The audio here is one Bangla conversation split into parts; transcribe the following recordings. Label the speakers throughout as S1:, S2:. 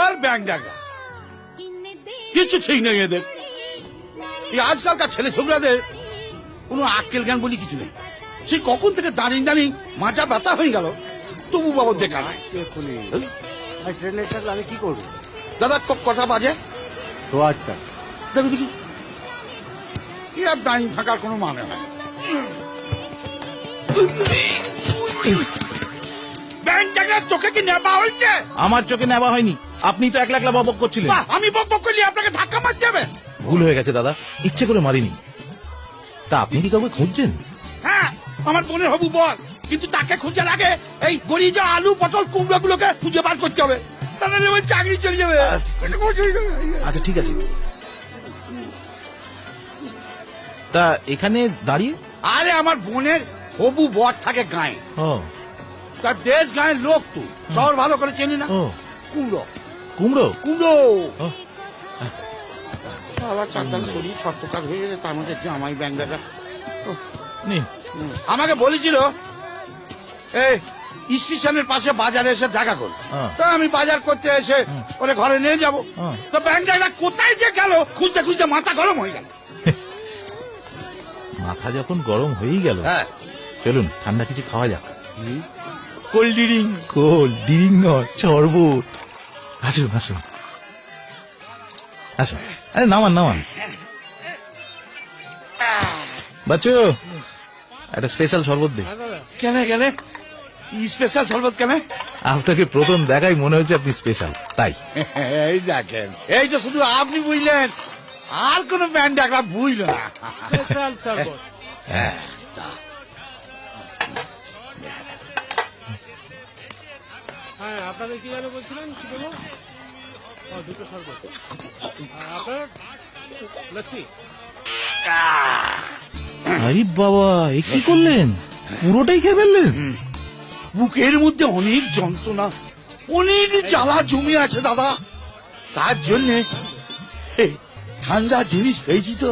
S1: আর ব্যাংক ডাকা কিছু ঠিক নেই এদের। এই আজকালকার ছেলে ছোকরাদের কোনো আক্কেল জ্ঞান বলি কিছু নেই। সেই কখন থেকে দাঁড়িয়ে দাঁড়িয়ে মাথা ব্যথা হয়ে গেল, তবু বাবু দেখা নাই।
S2: ট্রেনে থাকলে আমি কি করবো?
S1: দাদা কটা বাজে?
S2: 8:30।
S1: দেখো দেখি, কি আর দাঁড়িয়ে থাকার কোনো মানে হয়? ব্যাংক ডাকার চোখে কি নেবা হয়েছে?
S3: আমার চোখে নেওয়া হয়নি, আপনি তো একলা একলা বকবক করছিলেন।
S1: বাহ, আমি বক বক করলে আপনাকে ধাক্কা মারতে হবে?
S3: ভুল হয়ে গেছে দাদা, ইচ্ছে করে মারিনি। তা আপনি কি কাউকে খুঁজছেন?
S1: হ্যাঁ, আমার বোনের হবু বল, কিন্তু তাকে খোঁজার আগে এই গড়িয়ে যাওয়া আলু পটল কুমড়ো গুলোকে খুঁজে বার করতে হবে, তা নাহলে ওই চাকরি চলে যাবে।
S3: আচ্ছা ঠিক আছে। তা এখানে দাঁড়িয়ে?
S1: আরে আমার বোনের হবু বর থাকে গায়ে,
S3: ও
S1: তার দেশ গায়ের লোক, তো শহর ভালো করে চেনি না।
S3: ও
S1: কুমড়ো
S3: কুমড়ো।
S1: কুমড়ো
S3: ও,
S1: আবার চারদাল শরীর শক্তকার হয়ে গেছে, তার মধ্যে জামাই ব্যাংকাটা
S3: নিন।
S1: আমাকে বলেছিল এই স্টেশনের পাশে বাজারে এসে দেখা করো।
S3: হ্যাঁ।
S1: তা আমি বাজার করতে এসে ওরে ঘরে নিয়ে যাবো।
S3: হ্যাঁ।
S1: তো ব্যাংকটা কোথায় যে গেল খুঁজতে খুঁজতে মাথা গরম হয়ে গেল।
S3: মাথা যখন গরম হয়েই গেল,
S1: হ্যাঁ,
S3: চলুন ঠান্ডা কিছু খাওয়া যাক।
S1: Cold drink.
S3: কোল্ড ড্রিঙ্ক নয়, শরবত। আসুন আসুন আসুন। আরে নামান নামান। বাচ্চু, একটা স্পেশাল শরবত দে।
S1: কেন কেন স্পেশাল শরবত কেন?
S3: আপনাকে প্রথম দেখাই মনে হচ্ছে আপনি স্পেশাল, তাই।
S1: এই দেখেন, এই তো শুধু আপনি বুঝলেন, আর কোন ব্যান্ড ডাকলা বুঝল না।
S2: স্পেশাল শরবত।
S3: হ্যাঁ।
S2: হ্যাঁ, আপনাদের কি যেন বলছিলেন, কি বলবো? দুটো শরবত। আপনার লস্যি।
S3: আরে বাবা, এ কি করলেন? পুরোটাই খেয়ে ফেললেন?
S1: বুকের মধ্যে অনেক যন্ত্রণা, অনেক জ্বালা জমে আছে দাদা, তার জন্য ঠান্ডা জিনিস পেয়েছি তো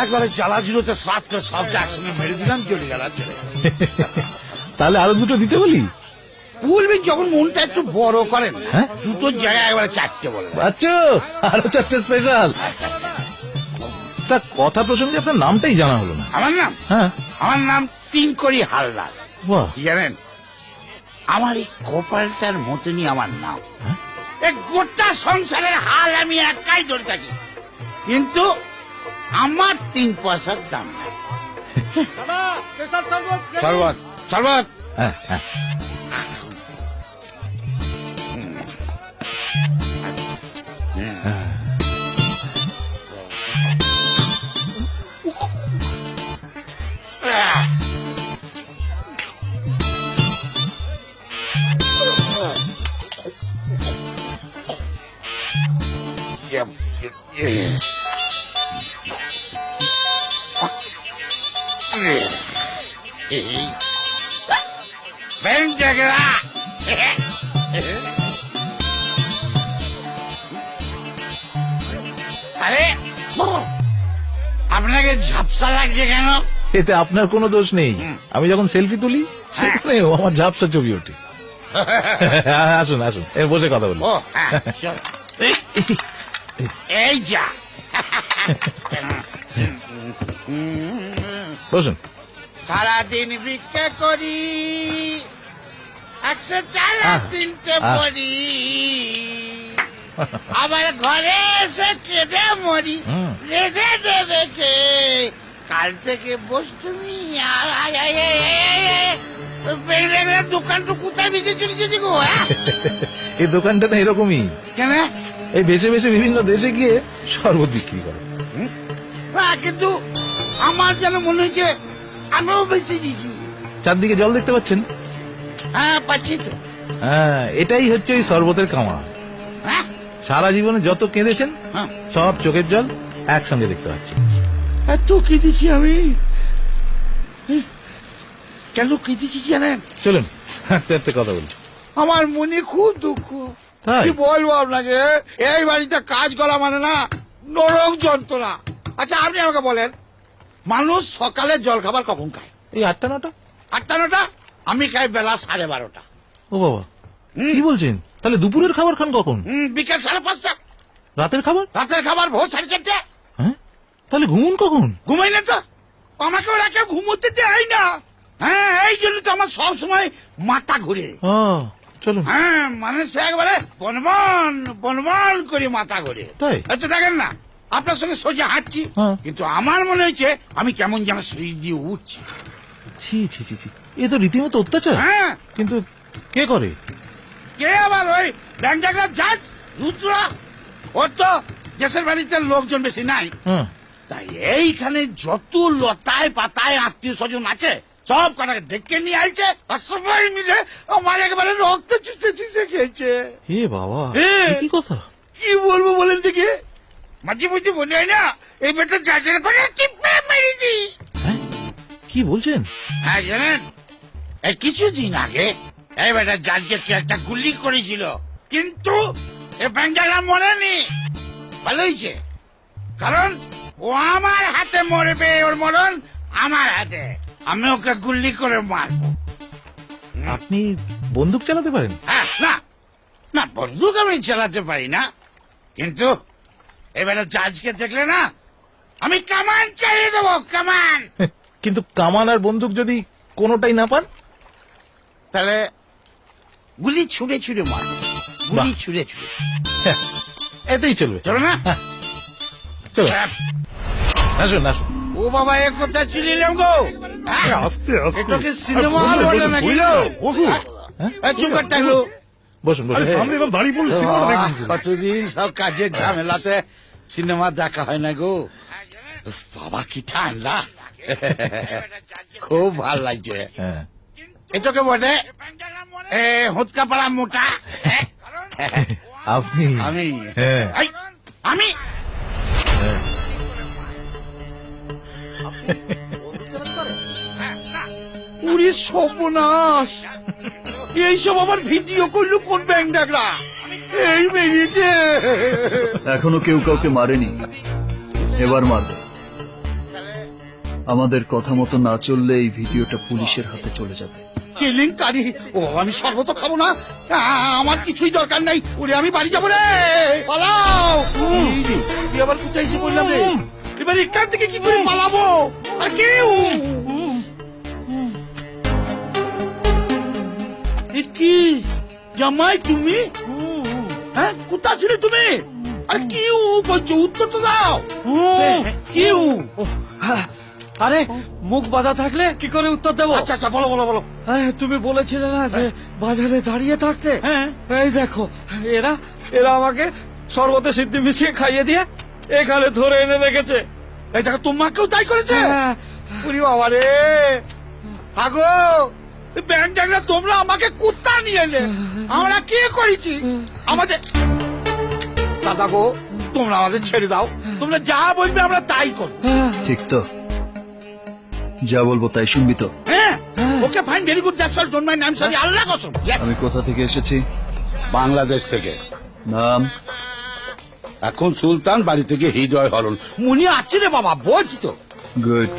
S1: একবারে জ্বালা জুড়োতে সাত করে সবটা একসঙ্গে মেরে দিলাম, চলে গেল চলে গেল।
S3: তাহলে আরো দুটো দিতে বলি?
S1: বলবেন যখন মনটা একটু বড় করেন,
S3: হ্যাঁ?
S1: দুটো জায়গায় একবারে চারটে বলবেন।
S3: বাচ্চু, আরো চারটে স্পেশাল। তা কথা প্রসঙ্গে আপনার নামটাই জানা হলো না।
S1: আমার নাম?
S3: হ্যাঁ।
S1: আমার নাম তিনকড়ি হালদার।
S3: বাহ।
S1: কি জানেন, আমার এই কপালটার মতনই আমার নাম।
S3: হ্যাঁ?
S1: এই গোটা সংসারের হাল আমি একাই ধরে থাকি, কিন্তু আমার 3 পয়সার দাম নাই।
S2: দাদা, স্পেশাল শরবত।
S1: শরবত শরবত।
S3: হ্যাঁ হ্যাঁ।
S1: ব্যাংক জায়গা আরে আপনাকে ঝাপসা লাগছে কেন?
S3: এতে আপনার কোনো দোষ নেই। আমি যখন সেলফি তুলি সেখানেও আমার ঝাপসা ছবি ওঠে। আসুন আসুন, বসে কথা বলি।
S1: ও হ্যাঁ, চল। এই যা
S3: বসুন।
S1: সারাদিন ভিক্ষা করি, 104 3টে পড়ি, আবার ঘরে এসে কেঁদে মরি, রেঁধে দেবে কে? কাল থেকে বস তুমি। আর দোকানটা কোথায় বেঁচে চলেছে গো?
S3: এই দোকানটা না এরকমই,
S1: কেন?
S3: এই বেছে বেছে বিভিন্ন দেশে গিয়ে শরবত বিক্রি করে।
S1: কিন্তু আমার যেন মনে হচ্ছে আমিও বেঁচে দিয়েছি।
S3: চারদিকে জল দেখতে পাচ্ছেন?
S1: হ্যাঁ, পাচ্ছি তো।
S3: হ্যাঁ, এটাই হচ্ছে ওই শরবতের কামা।
S1: হ্যাঁ
S3: সারা জীবনে যত কেঁদেছেন
S1: হ্যাঁ।
S3: সব চোখের জল একসঙ্গে দেখতে পাচ্ছি।
S1: এত কেঁদেছি আমি, কেন কেঁদেছি জানেন?
S3: চলুন হাঁটতে হাঁটতে কথা বলি।
S1: আমার মনে খুব দুঃখ,
S3: তাই?
S1: কি বলবো আপনাকে, এই বাড়িতে কাজ করা মানে না নরক যন্ত্রণা। আচ্ছা আপনি আমাকে বলেন, মানুষ সকালে জল খাবার কখন খায়?
S3: এই 8টা 9টা।
S1: 8টা 9টা? আমি খাই বেলা 12:30।
S3: ও বাবা, কি বলছেন? তাহলে দুপুরের খাবার খান কখন?
S1: বিকেল 5:30।
S3: রাতের খাবার?
S1: রাতের খাবার ভোর 4:30।
S3: হ্যাঁ, তাহলে ঘুমুন কখন?
S1: ঘুমাই না তো, আমাকে ওরা কেউ ঘুমোতে দেয় না। হ্যাঁ, এই জন্য তো আমার সব সময় মাথা ঘুরে।
S3: ও, চলুন।
S1: হ্যাঁ, মানে সে একবারে বনবন বনবন করে মাথা ঘুরে।
S3: তাই?
S1: আচ্ছা দেখেন না, আপনার সঙ্গে সোজা হাঁটছি,
S3: হ্যাঁ।
S1: কিন্তু আমার মনে হয়েছে আমি কেমন যেন সিঁড়ি দিয়ে উঠছি।
S3: ছি ছি ছি ছি, এ তো রীতিমতো অত্যাচার।
S1: হ্যাঁ,
S3: কিন্তু কে করে?
S1: কে আবার ওই ব্যাংকার জাজ রুদ্রা? ওর তো দেশের বাড়িতে লোকজন বেশি নাই,
S3: হ্যাঁ,
S1: তাই এইখানে যত লতায় পাতায় আত্মীয় স্বজন আছে সব কটাকে ডেকে নিয়ে আইছে, আর সবাই মিলে আমার একেবারে রক্ত চুষে চুষে খেয়েছে।
S3: হে বাবা,
S1: হ্যাঁ।
S3: এ কি কথা?
S1: কি বলবো বলেন দেখি, মাঝে মধ্যে মনে হয় না এই বেটা জাজের করে চিপে মেরে দি।
S3: হ্যাঁ, কি বলছেন?
S1: হ্যাঁ জানেন, এই কিছুদিন আগে এই বেটা জাজকে কি একটা গুলি করেছিল, কিন্তু এ ব্যাংকাররা মরেনি। ভালো হয়েছে, কারণ ও আমার হাতে মরবে, ওর মরণ আমার হাতে, আমি ওকে গুলি করে মারবো।
S3: আপনি বন্দুক চালাতে পারেন?
S1: হ্যাঁ, না না, বন্দুক আমি চালাতে পারি না, কিন্তু এবারে জাজকে দেখলে না আমি কামান চালিয়ে দেবো, কামান।
S3: কিন্তু কামান আর বন্দুক যদি কোনোটাই না পান?
S1: তাহলে গুলি ছুঁড়ে ছুঁড়ে মারবো, গুলি ছুঁড়ে ছুঁড়ে।
S3: হ্যাঁ, এতেই চলবে।
S1: চলো না?
S3: চলো, আসুন আসুন।
S1: ও বাবা, এক কথা চুলিলাম গো। হ্যাঁ?
S4: আস্তে আস্তে
S1: এটাকে সিনেমা হল বলে নাকি গো?
S4: বসুন।
S1: এই চুপ করে থাকলো।
S3: বসুন
S4: আরে
S3: বসুন।
S4: সামনে এবার দাঁড়িয়ে পড়লে সিনেমাটা দেখুন।
S1: কতদিন সব কাজের ঝামেলাতে সিনেমা দেখা হয় না গো। উফ, বাবা কি ঠান্ডা, খুব ভাল লাগছে।
S3: হ্যাঁ,
S1: এটাকে বলে হুৎকা পাড়া মোটা।
S3: আপনি?
S1: আমি
S3: হ্যাঁ।
S1: এই, আমি উড়ি সর্বনাশ, এইসব আমার ভিডিও করলো কোন ব্যাংক ডাকরা? এই বেরিয়েছে।
S5: এখনো কেউ কাউকে মারেনি, এবার মারবে। আমাদের কথা মতো না চললে এই ভিডিওটা পুলিশের হাতে চলে যাবে।
S1: কেলেঙ্কারি। ও বাবা, আমি শরবত খাবো না, আমার কিছুই দরকার নাই। ওরে আমি বাড়ি যাবো রে, পালাও। এই রে, তুই আবার কোথায় এসে বললাম রে? এবার এখান থেকে কি করে পালাবো? আর কেউ এ কি জামাই তুমি? হ্যাঁ, কোথা ছিলে তুমি? আর কি বলছো, উত্তর তো দাও। কি?
S2: আরে মুখ বাঁধা থাকলে কি করে উত্তর দেবো?
S1: আচ্ছা আচ্ছা, বলো বলো বলো।
S2: আরে তুমি বলেছিলে না যে বাজারে দাঁড়িয়ে থাকতে।
S1: হ্যাঁ।
S2: এই দেখো, এরা এরা আমাকে শরবতে সিদ্ধি মিশিয়ে খাইয়ে দিয়ে এখানে ধরে এনে রেখেছে।
S1: এই দেখো, তোমাকেও তাই করেছে?
S2: হ্যাঁ।
S1: ওরে বাবা রে, আগো ব্যাংক ডাকরা, তোমরা আমাকে কুত্তা নিয়ে এলে, আমরা কি করেছি? আমাদের দাদা গো, তোমরা আমাদের ছেড়ে দাও, তোমরা যা বলবে আমরা তাই করবো।
S5: ঠিক তো? যা বলবো তাই শুনবি তো?
S1: হ্যাঁ, okay fine, very good, that's all, don't mind, I am sorry, আল্লাহ কসম।
S5: আমি কোথা থেকে এসেছি?
S1: বাংলাদেশ থেকে।
S5: নাম?
S1: এখন সুলতান, বাড়ি থেকে হৃদয় হরণ। মুনি আছে রে বাবা, বলছি তো।
S5: গুড।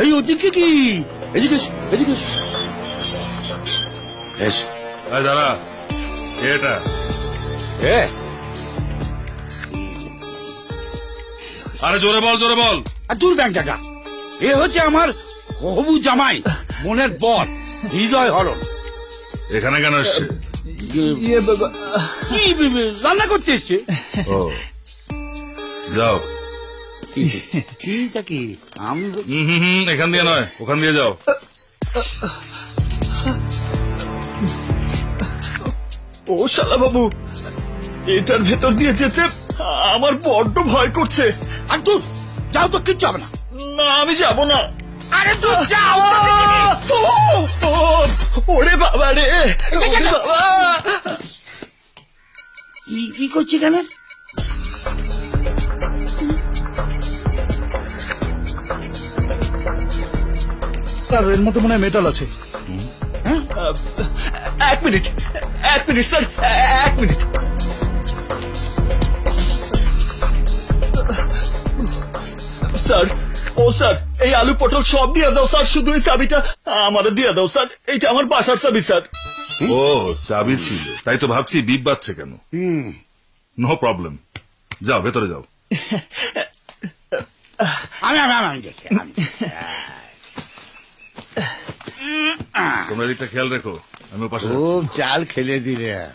S1: এই ওদিকে কি? এদিকে এসো, এদিকে এসো। এসো।
S4: এই দাঁড়া, এটা
S1: এ,
S4: আরে জোরে বল, জোরে বল।
S1: আর দূর ব্যাংক টাকা, এ হচ্ছে আমার হবু জামাই, মনের বর, হৃদয় হরণ।
S4: এখানে কেন এসছে?
S1: কি রান্না করতে এসছে?
S4: ও, যাও।
S1: ঠিক কি
S4: এখান দিয়ে নয়, ওখান দিয়ে যাও।
S5: ও শালা বাবু, এটার ভেতর দিয়ে যেতে আমার বড্ড ভয় করছে।
S1: আর তুই যাও তো, কিচ্ছু হবে না।
S5: না, আমি যাব না।
S1: আরে তুই যাও।
S5: ওরে বাবা রে, ওরে বাবা।
S1: কি করছি কেন?
S5: স্যার, এর মধ্যে মনে হয় মেটাল আছে। এক মিনিট স্যার, এক মিনিট। স্যার, ও স্যার, এই আলু পটল সব দিয়ে দাও স্যার, শুধু এই চাবিটা আমারে দিয়ে দাও স্যার, এইটা আমার বাসার চাবি স্যার।
S4: ও চাবি ছিল, তাই তো ভাবছি বিপ বাজছে কেন। নো প্রবলেম, যাও ভেতরে যাও।
S1: আমি দেখি
S4: তোমরা এদিকটা খেয়াল রেখো, আমি পাশে যাচ্ছি।
S1: খুব চাল খেলে দিলে হ্যাঁ